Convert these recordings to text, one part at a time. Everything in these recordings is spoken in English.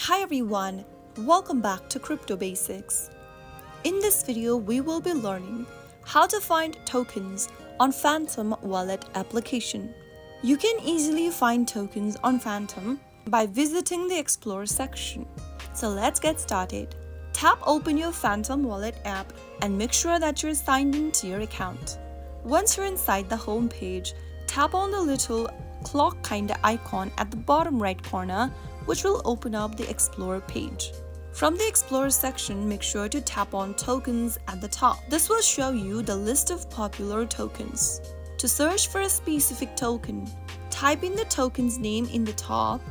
Hi everyone, welcome back to Crypto Basics. In this video, we will be learning how to find tokens on Phantom Wallet application. You can easily find tokens on Phantom by visiting the Explore section. So let's get started. Tap open your Phantom Wallet app and make sure that you're signed into your account. Once you're inside the home page, tap on the little clock kinda icon at the bottom right corner, which will open up the Explore page. From the Explore section, make sure to tap on Tokens at the top. This will show you the list of popular tokens. To search for a specific token, type in the token's name in the top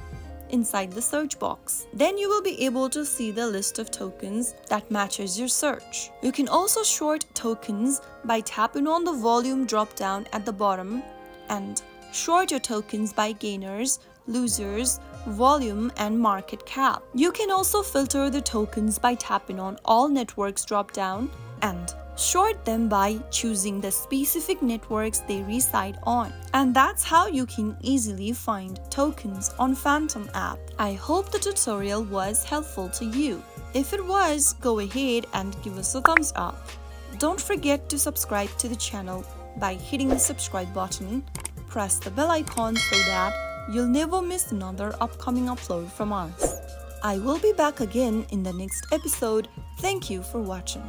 inside the search box. Then you will be able to see the list of tokens that matches your search. You can also short tokens by tapping on the volume drop down at the bottom and short your tokens by gainers, losers, volume, and market cap. You can also filter the tokens by tapping on all networks drop down and short them by choosing the specific networks they reside on. And that's how you can easily find tokens on Phantom app. I hope the tutorial was helpful to you. If it was, go ahead and give us a thumbs up. Don't forget to subscribe to the channel by hitting the subscribe button. Press the bell icon so that you'll never miss another upcoming upload from us. I will be back again in the next episode. Thank you for watching.